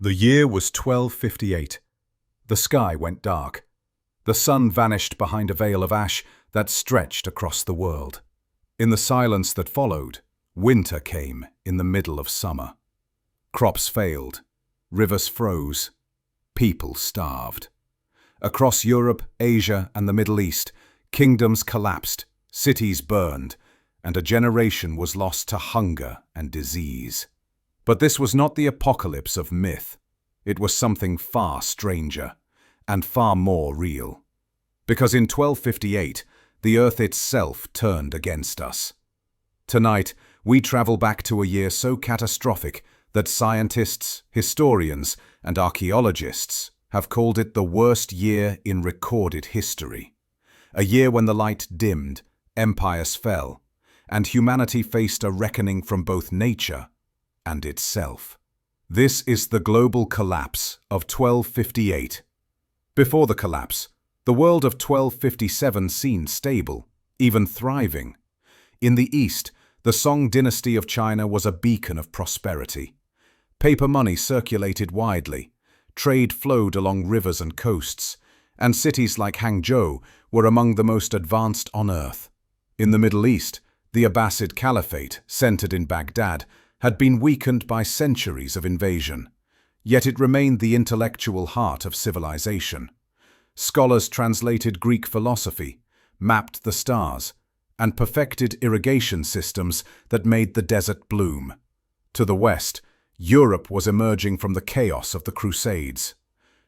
The year was 1258. The sky went dark. The sun vanished behind a veil of ash that stretched across the world. In the silence that followed, winter came in the middle of summer. Crops failed, rivers froze, people starved. Across Europe, Asia, and the Middle East, kingdoms collapsed, cities burned, and a generation was lost to hunger and disease. But this was not the apocalypse of myth. It was something far stranger and far more real. Because in 1258, the earth itself turned against us. Tonight, we travel back to a year so catastrophic that scientists, historians, and archaeologists have called it the worst year in recorded history. A year when the light dimmed, empires fell, and humanity faced a reckoning from both nature and itself. This is the global collapse of 1258. Before the collapse, the world of 1257 seemed stable, even thriving. In the East, the Song dynasty of China was a beacon of prosperity. Paper money circulated widely, trade flowed along rivers and coasts, and cities like Hangzhou were among the most advanced on earth. In the Middle East, the Abbasid Caliphate, centered in Baghdad, had been weakened by centuries of invasion, yet it remained the intellectual heart of civilization. Scholars translated Greek philosophy, mapped the stars, and perfected irrigation systems that made the desert bloom. To the west, Europe was emerging from the chaos of the Crusades.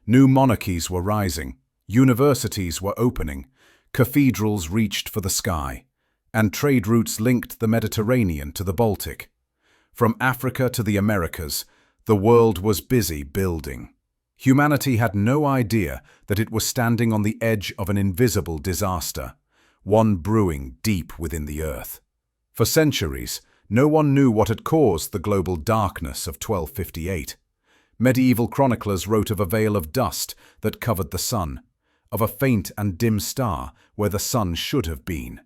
New monarchies were rising, universities were opening, cathedrals reached for the sky, and trade routes linked the Mediterranean to the Baltic. From Africa to the Americas, the world was busy building. Humanity had no idea that it was standing on the edge of an invisible disaster, one brewing deep within the earth. For centuries, no one knew what had caused the global darkness of 1258. Medieval chroniclers wrote of a veil of dust that covered the sun, of a faint and dim star where the sun should have been.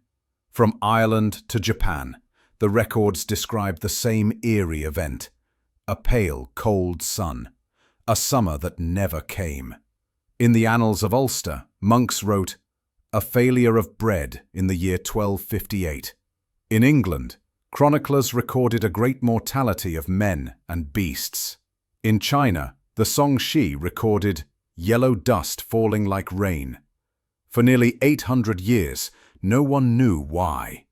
From Ireland to Japan, the records describe the same eerie event: a pale, cold sun, a summer that never came. In the Annals of Ulster, monks wrote, "A failure of bread in the year 1258. In England, chroniclers recorded a great mortality of men and beasts. In China, the Song Shi recorded yellow dust falling like rain. For nearly 800 years, no one knew why.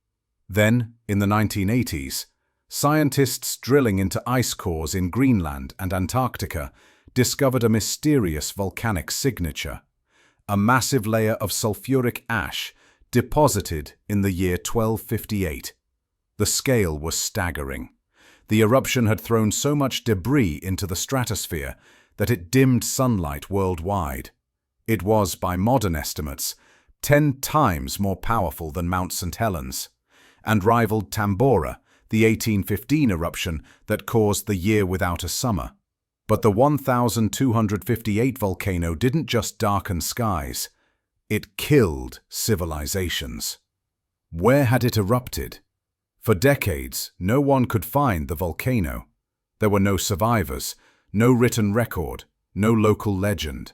Then, in the 1980s, scientists drilling into ice cores in Greenland and Antarctica discovered a mysterious volcanic signature, a massive layer of sulfuric ash deposited in the year 1258. The scale was staggering. The eruption had thrown so much debris into the stratosphere that it dimmed sunlight worldwide. It was, by modern estimates, 10 times more powerful than Mount St. Helens, and rivaled Tambora, the 1815 eruption that caused the year without a summer. But the 1258 volcano didn't just darken skies, it killed civilizations. Where had it erupted? For decades, no one could find the volcano. There were no survivors, no written record, no local legend.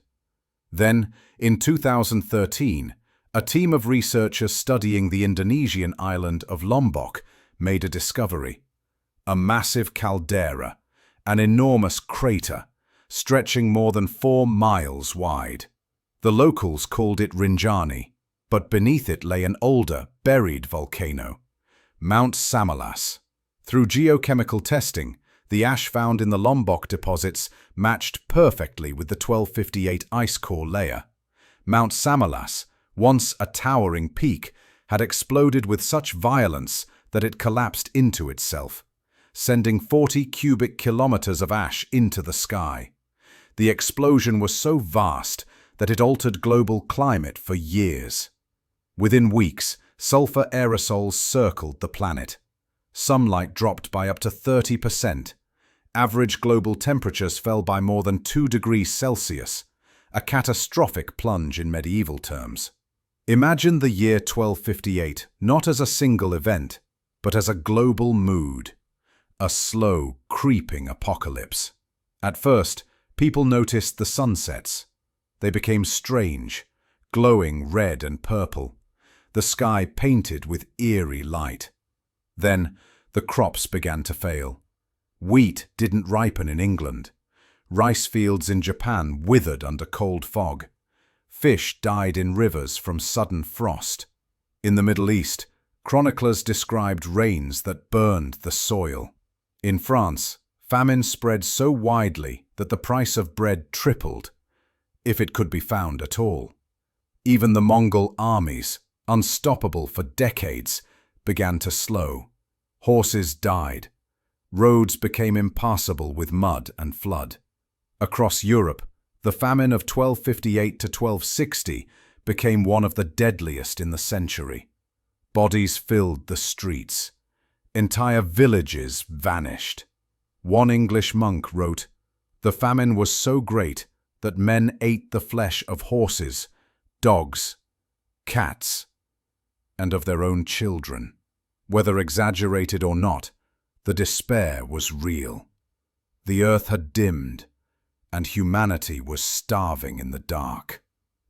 Then, in 2013, a team of researchers studying the Indonesian island of Lombok made a discovery: a massive caldera, an enormous crater, stretching more than 4 miles wide. The locals called it Rinjani, but beneath it lay an older, buried volcano, Mount Samalas. Through geochemical testing, the ash found in the Lombok deposits matched perfectly with the 1258 ice core layer. Mount Samalas, once a towering peak, had exploded with such violence that it collapsed into itself, sending 40 cubic kilometers of ash into the sky. The explosion was so vast that it altered global climate for years. Within weeks, sulfur aerosols circled the planet. Sunlight dropped by up to 30%. Average global temperatures fell by more than 2 degrees Celsius, a catastrophic plunge in medieval terms. Imagine the year 1258 not as a single event, but as a global mood, a slow, creeping apocalypse. At first, People noticed the sunsets. They became strange, glowing red and purple, the sky painted with eerie light. Then the crops began to fail. Wheat didn't ripen in England. Rice fields in Japan withered under cold fog. Fish died in rivers from sudden frost. In the Middle East, chroniclers described rains that burned the soil. In France, famine spread so widely that the price of bread tripled, if it could be found at all. Even the Mongol armies, unstoppable for decades, began to slow. Horses died. Roads became impassable with mud and flood. Across Europe, the famine of 1258 to 1260 became one of the deadliest in the century. Bodies filled the streets. Entire villages vanished. One English monk wrote, "The famine was so great that men ate the flesh of horses, dogs, cats, and of their own children." Whether exaggerated or not, the despair was real. The earth had dimmed, and humanity was starving in the dark.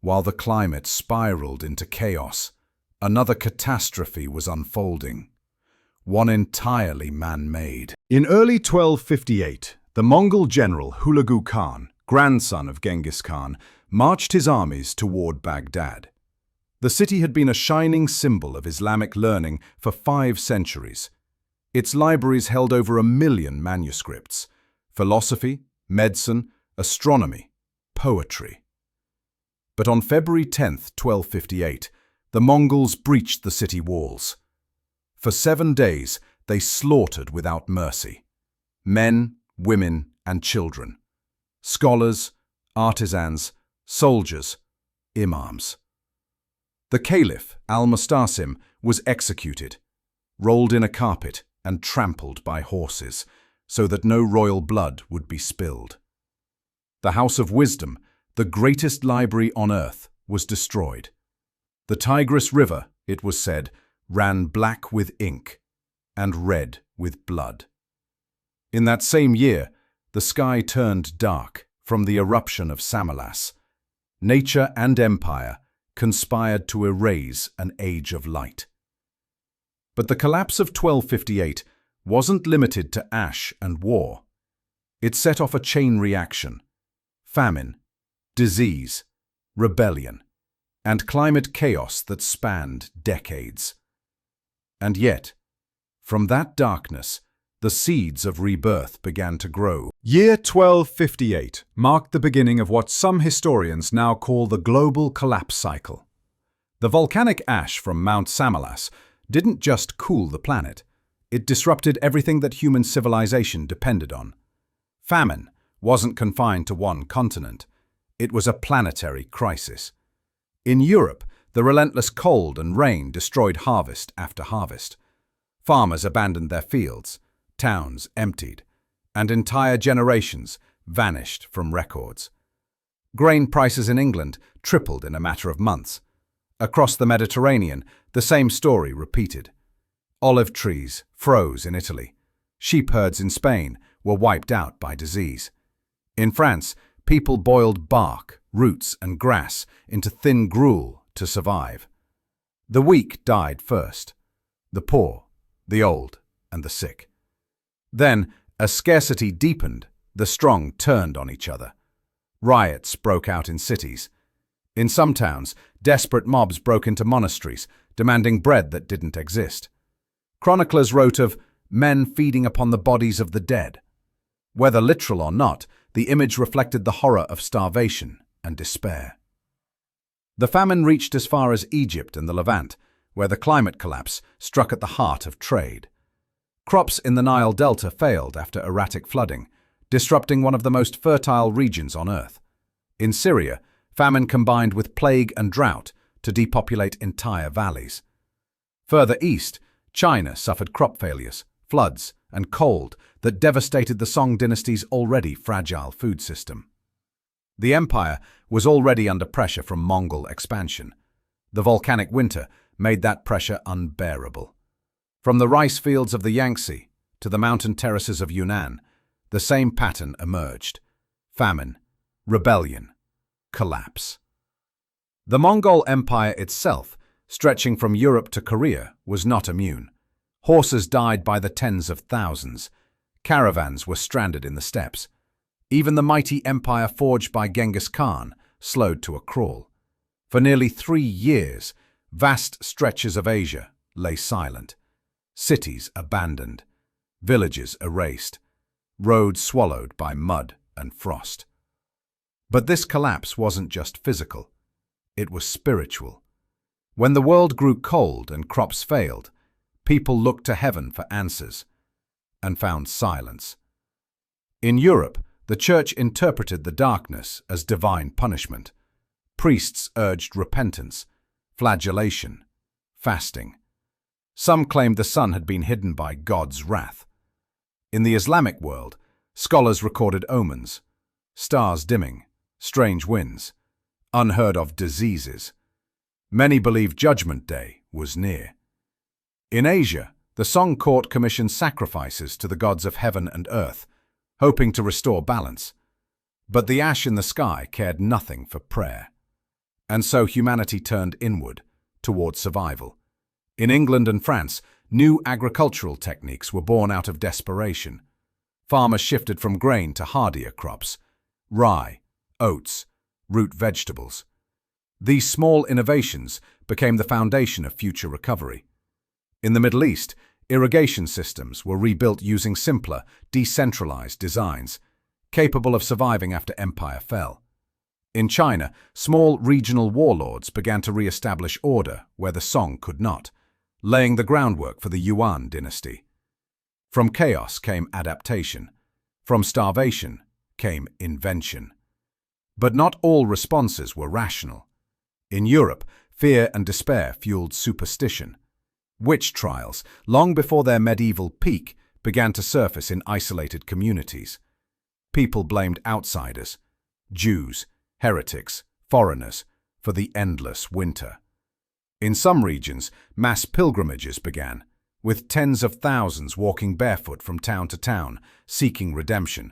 While the climate spiraled into chaos, another catastrophe was unfolding, one entirely man-made. In early 1258, the Mongol general Hulagu Khan, grandson of Genghis Khan, marched his armies toward Baghdad. The city had been a shining symbol of Islamic learning for 5 centuries. Its libraries held over 1 million manuscripts: philosophy, medicine, astronomy, poetry. But on February 10, 1258, the Mongols breached the city walls. For 7 days, they slaughtered without mercy. Men, women, and children. Scholars, artisans, soldiers, imams. The Caliph, al-Mustasim, was executed, rolled in a carpet and trampled by horses, so that no royal blood would be spilled. The House of Wisdom, the greatest library on earth, was destroyed. The Tigris River, it was said, ran black with ink and red with blood. In that same year, the sky turned dark from the eruption of Samalas. Nature and empire conspired to erase an age of light. But the collapse of 1258 wasn't limited to ash and war. It set off a chain reaction: famine, disease, rebellion, and climate chaos that spanned decades. And yet, from that darkness, the seeds of rebirth began to grow. Year 1258 marked the beginning of what some historians now call the global collapse cycle. The volcanic ash from Mount Samalas didn't just cool the planet, it disrupted everything that human civilization depended on. Famine wasn't confined to one continent, it was a planetary crisis. In Europe, the relentless cold and rain destroyed harvest after harvest. Farmers abandoned their fields, towns emptied, and entire generations vanished from records. Grain prices in England tripled in a matter of months. Across the Mediterranean, the same story repeated. Olive trees froze in Italy. Sheep herds in Spain were wiped out by disease. In France, people boiled bark, roots, and grass into thin gruel to survive. The weak died first, the poor, the old, and the sick. Then, as scarcity deepened, the strong turned on each other. Riots broke out in cities. In some towns, desperate mobs broke into monasteries, demanding bread that didn't exist. Chroniclers wrote of men feeding upon the bodies of the dead. Whether literal or not, the image reflected the horror of starvation and despair. The famine reached as far as Egypt and the Levant, where the climate collapse struck at the heart of trade. Crops in the Nile Delta failed after erratic flooding, disrupting one of the most fertile regions on Earth. In Syria, famine combined with plague and drought to depopulate entire valleys. Further east, China suffered crop failures, floods, and cold that devastated the Song dynasty's already fragile food system. The empire was already under pressure from Mongol expansion. The volcanic winter made that pressure unbearable. From the rice fields of the Yangtze to the mountain terraces of Yunnan, the same pattern emerged. famine, rebellion, collapse. The Mongol Empire itself, stretching from Europe to Korea, was not immune. Horses died by the tens of thousands. Caravans were stranded in the steppes. Even the mighty empire forged by Genghis Khan slowed to a crawl. For nearly 3 years, vast stretches of Asia lay silent. Cities abandoned, villages erased, roads swallowed by mud and frost. But this collapse wasn't just physical. It was spiritual. When the world grew cold and crops failed, people looked to heaven for answers and found silence. In Europe, the Church interpreted the darkness as divine punishment. Priests urged repentance, flagellation, fasting. Some claimed the sun had been hidden by God's wrath. In the Islamic world, scholars recorded omens, stars dimming, strange winds, unheard-of diseases. Many believed Judgment Day was near. In Asia, the Song court commissioned sacrifices to the gods of heaven and earth, hoping to restore balance. But the ash in the sky cared nothing for prayer. And so humanity turned inward, toward survival. In England and France, new agricultural techniques were born out of desperation. Farmers shifted from grain to hardier crops, rye, oats, root vegetables. These small innovations became the foundation of future recovery. In the Middle East, irrigation systems were rebuilt using simpler, decentralized designs, capable of surviving after empire fell. In China, small regional warlords began to re-establish order where the Song could not, laying the groundwork for the Yuan dynasty. From chaos came adaptation. From starvation came invention. But not all responses were rational. In Europe, fear and despair fueled superstition. Witch trials, long before their medieval peak, began to surface in isolated communities. People blamed outsiders, Jews, heretics, foreigners, for the endless winter. In some regions, mass pilgrimages began, with tens of thousands walking barefoot from town to town, seeking redemption.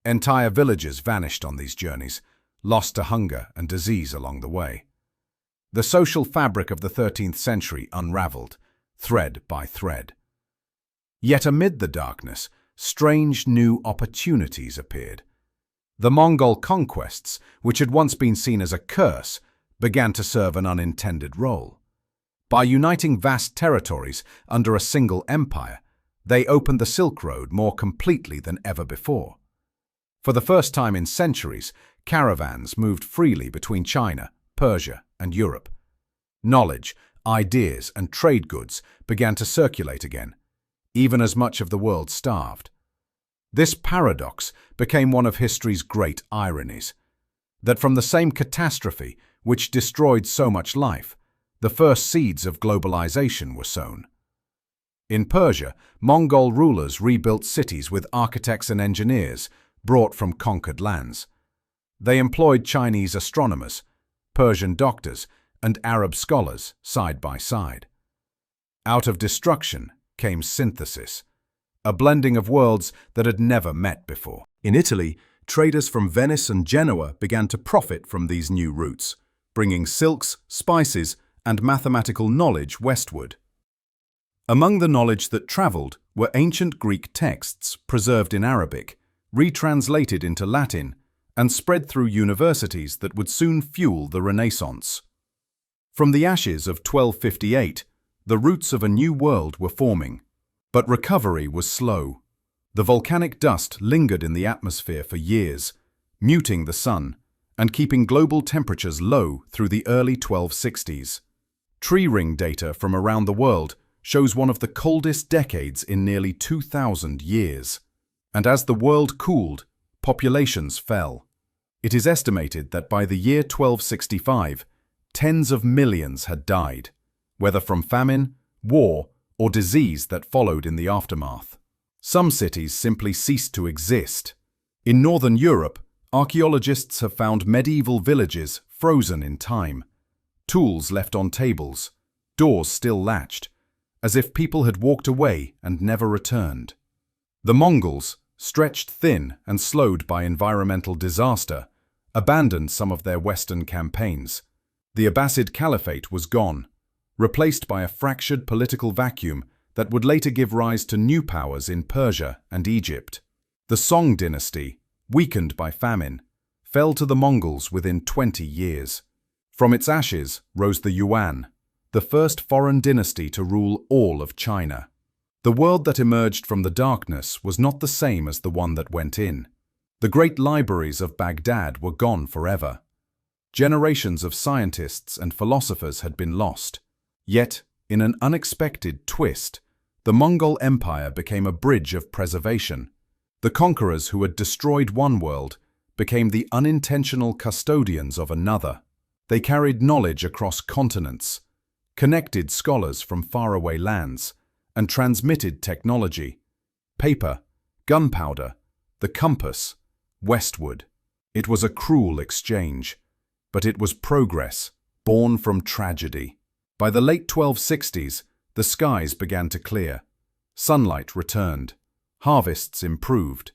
Entire villages vanished on these journeys, lost to hunger and disease along the way. The social fabric of the 13th century unraveled, thread by thread. Yet amid the darkness, strange new opportunities appeared. The Mongol conquests, which had once been seen as a curse, began to serve an unintended role. By uniting vast territories under a single empire, they opened the Silk Road more completely than ever before. For the first time in centuries, caravans moved freely between China, Persia, and Europe. Knowledge, ideas, and trade goods began to circulate again, even as much of the world starved. This paradox became one of history's great ironies, that from the same catastrophe which destroyed so much life, the first seeds of globalization were sown. In Persia, Mongol rulers rebuilt cities with architects and engineers brought from conquered lands. They employed Chinese astronomers, Persian doctors, and Arab scholars side by side. Out of destruction came synthesis, a blending of worlds that had never met before. In Italy, traders from Venice and Genoa began to profit from these new routes, bringing silks, spices, and mathematical knowledge westward. Among the knowledge that traveled were ancient Greek texts preserved in Arabic, retranslated into Latin, and spread through universities that would soon fuel the Renaissance. From the ashes of 1258, the roots of a new world were forming. But recovery was slow. The volcanic dust lingered in the atmosphere for years, muting the sun and keeping global temperatures low through the early 1260s. Tree ring data from around the world shows one of the coldest decades in nearly 2,000 years. And as the world cooled, populations fell. It is estimated that by the year 1265, tens of millions had died, whether from famine, war, or disease that followed in the aftermath. Some cities simply ceased to exist. In northern Europe, archaeologists have found medieval villages frozen in time, tools left on tables, doors still latched, as if people had walked away and never returned. The Mongols, stretched thin and slowed by environmental disaster, abandoned some of their Western campaigns. The Abbasid Caliphate was gone, replaced by a fractured political vacuum that would later give rise to new powers in Persia and Egypt. The Song dynasty, weakened by famine, fell to the Mongols within 20 years. From its ashes rose the Yuan, the first foreign dynasty to rule all of China. The world that emerged from the darkness was not the same as the one that went in. The great libraries of Baghdad were gone forever. Generations of scientists and philosophers had been lost. Yet, in an unexpected twist, the Mongol Empire became a bridge of preservation. The conquerors who had destroyed one world became the unintentional custodians of another. They carried knowledge across continents, connected scholars from faraway lands, and transmitted technology, paper, gunpowder, the compass, westward. It was a cruel exchange, but it was progress, born from tragedy. By the late 1260s, the skies began to clear. Sunlight returned. Harvests improved.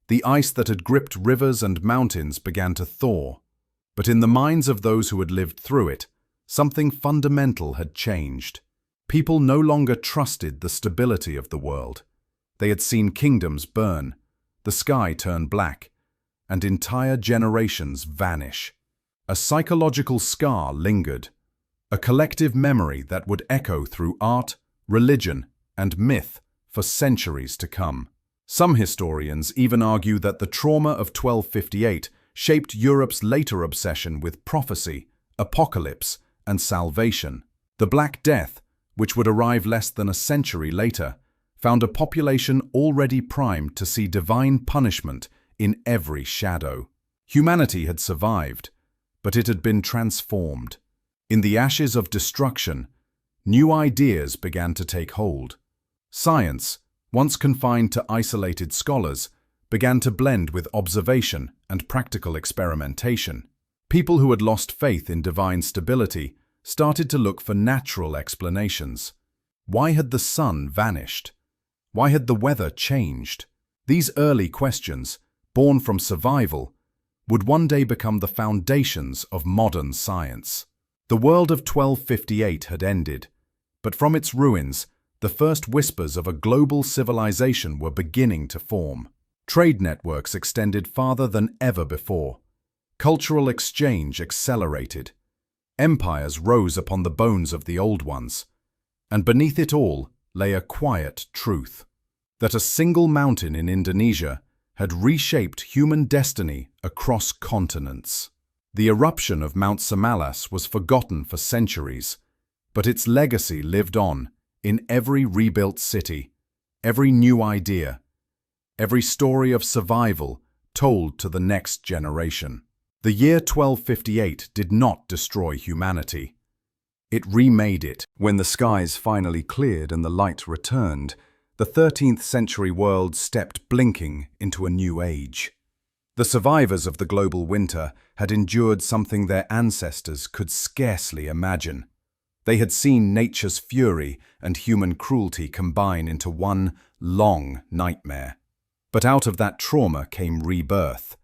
The ice that had gripped rivers and mountains began to thaw. But in the minds of those who had lived through it, something fundamental had changed. People no longer trusted the stability of the world. They had seen kingdoms burn, the sky turn black, and entire generations vanish. A psychological scar lingered, a collective memory that would echo through art, religion, and myth for centuries to come. Some historians even argue that the trauma of 1258 shaped Europe's later obsession with prophecy, apocalypse, and salvation. The Black Death, which would arrive less than a century later, found a population already primed to see divine punishment in every shadow. Humanity had survived, but it had been transformed. In the ashes of destruction, new ideas began to take hold. Science, once confined to isolated scholars, began to blend with observation and practical experimentation. People who had lost faith in divine stability started to look for natural explanations. Why had the sun vanished? Why had the weather changed? These early questions, born from survival, would one day become the foundations of modern science. The world of 1258 had ended, but from its ruins, the first whispers of a global civilization were beginning to form. Trade networks extended farther than ever before. Cultural exchange accelerated. Empires rose upon the bones of the old ones. And beneath it all lay a quiet truth: that a single mountain in Indonesia had reshaped human destiny across continents. The eruption of Mount Samalas was forgotten for centuries, but its legacy lived on in every rebuilt city, every new idea, every story of survival told to the next generation. The year 1258 did not destroy humanity. It remade it. When the skies finally cleared and the light returned, the 13th century world stepped blinking into a new age. The survivors of the global winter had endured something their ancestors could scarcely imagine. They had seen nature's fury and human cruelty combine into one long nightmare. But out of that trauma came rebirth.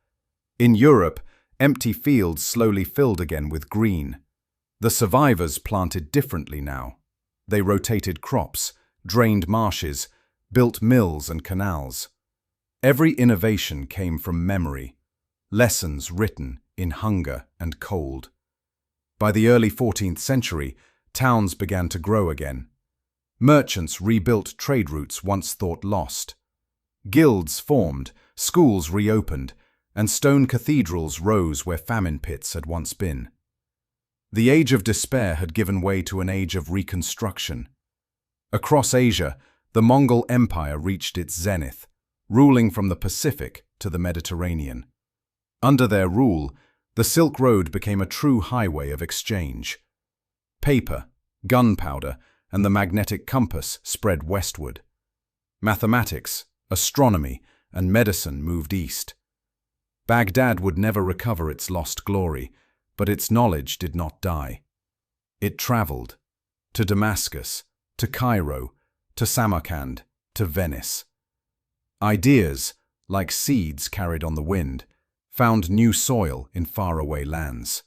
In Europe, empty fields slowly filled again with green. The survivors planted differently now. They rotated crops, drained marshes, built mills and canals. Every innovation came from memory, lessons written in hunger and cold. By the early 14th century, towns began to grow again. Merchants rebuilt trade routes once thought lost. Guilds formed, schools reopened, and stone cathedrals rose where famine pits had once been. The age of despair had given way to an age of reconstruction. Across Asia, the Mongol Empire reached its zenith, ruling from the Pacific to the Mediterranean. Under their rule, the Silk Road became a true highway of exchange. Paper, gunpowder, and the magnetic compass spread westward. Mathematics, astronomy, and medicine moved east. Baghdad would never recover its lost glory, but its knowledge did not die. It traveled to Damascus, to Cairo, to Samarkand, to Venice. Ideas, like seeds carried on the wind, found new soil in faraway lands.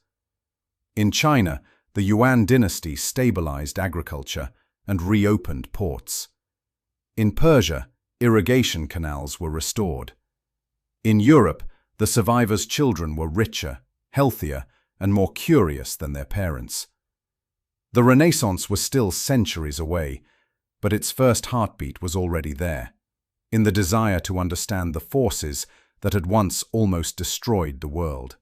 In China, the Yuan dynasty stabilized agriculture and reopened ports. In Persia, irrigation canals were restored. In Europe, the survivors' children were richer, healthier, and more curious than their parents. The Renaissance was still centuries away, but its first heartbeat was already there, in the desire to understand the forces that had once almost destroyed the world.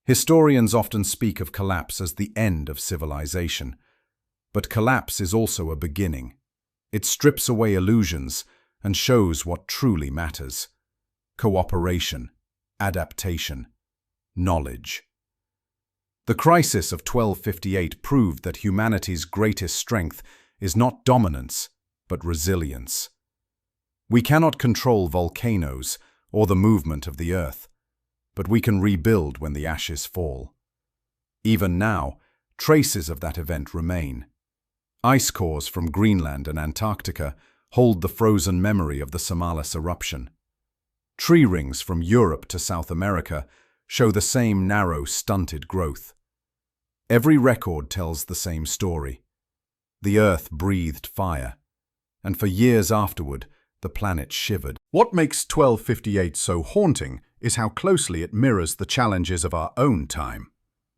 Historians often speak of collapse as the end of civilization, but collapse is also a beginning. It strips away illusions and shows what truly matters: cooperation, adaptation, knowledge. The crisis of 1258 proved that humanity's greatest strength is not dominance, but resilience. We cannot control volcanoes or the movement of the earth, but we can rebuild when the ashes fall. Even now, traces of that event remain. Ice cores from Greenland and Antarctica hold the frozen memory of the Somalis eruption. Tree rings from Europe to South America show the same narrow, stunted growth. Every record tells the same story. The earth breathed fire, and for years afterward, the planet shivered. What makes 1258 so haunting is how closely it mirrors the challenges of our own time.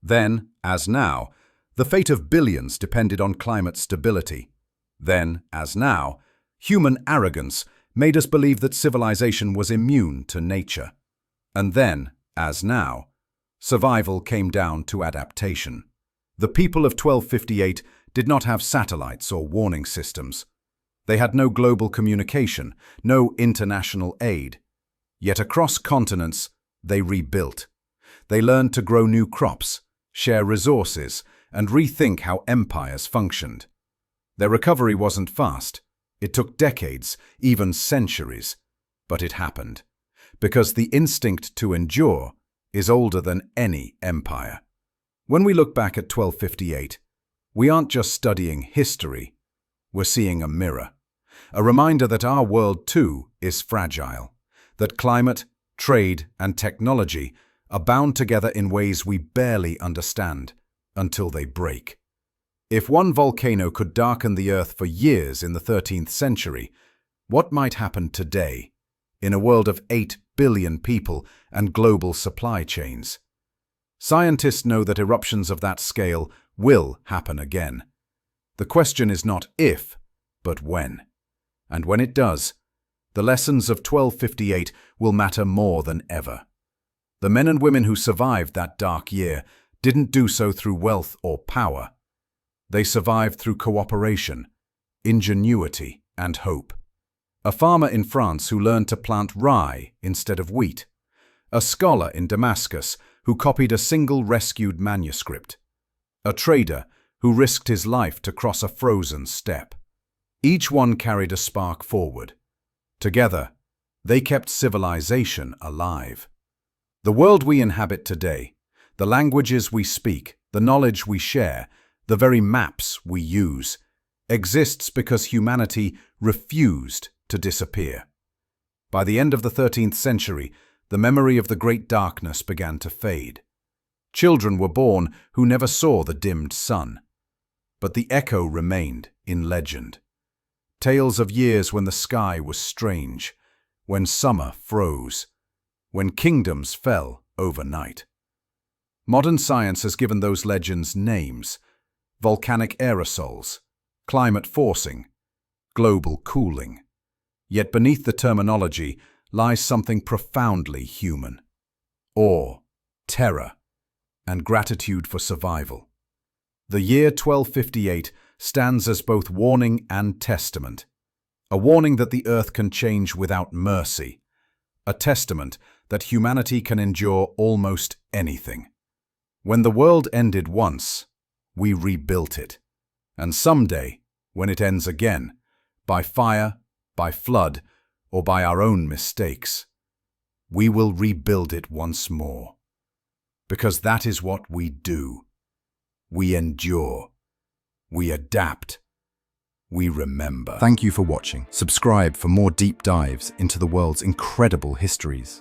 Then, as now, the fate of billions depended on climate stability. Then, as now, human arrogance made us believe that civilization was immune to nature. And then, as now, survival came down to adaptation. The people of 1258 did not have satellites or warning systems. They had no global communication, no international aid. Yet across continents, they rebuilt. They learned to grow new crops, share resources, and rethink how empires functioned. Their recovery wasn't fast. It took decades, even centuries. But it happened, because the instinct to endure is older than any empire. When we look back at 1258, we aren't just studying history, we're seeing a mirror. A reminder that our world, too, is fragile, that climate, trade, and technology are bound together in ways we barely understand until they break. If one volcano could darken the Earth for years in the 13th century, what might happen today, in a world of 8 billion people and global supply chains? Scientists know that eruptions of that scale will happen again. The question is not if, but when. And when it does, the lessons of 1258 will matter more than ever. The men and women who survived that dark year didn't do so through wealth or power. They survived through cooperation, ingenuity, and hope. A farmer in France who learned to plant rye instead of wheat. A scholar in Damascus who copied a single rescued manuscript. A trader who risked his life to cross a frozen steppe. Each one carried a spark forward. Together, they kept civilization alive. The world we inhabit today, the languages we speak, the knowledge we share, the very maps we use, exists because humanity refused to disappear. By the end of the 13th century, the memory of the Great Darkness began to fade. Children were born who never saw the dimmed sun. But the echo remained in legend. Tales of years when the sky was strange, when summer froze, when kingdoms fell overnight. Modern science has given those legends names: volcanic aerosols, climate forcing, global cooling. Yet beneath the terminology lies something profoundly human: awe, terror, and gratitude for survival. The year 1258 stands as both warning and testament. A warning that the earth can change without mercy. A testament that humanity can endure almost anything. When the world ended once, we rebuilt it. And someday, when it ends again, by fire, by flood, or by our own mistakes, we will rebuild it once more. Because that is what we do. We endure. We adapt. we remember. Thank you for watching. Subscribe for more deep dives into the world's incredible histories.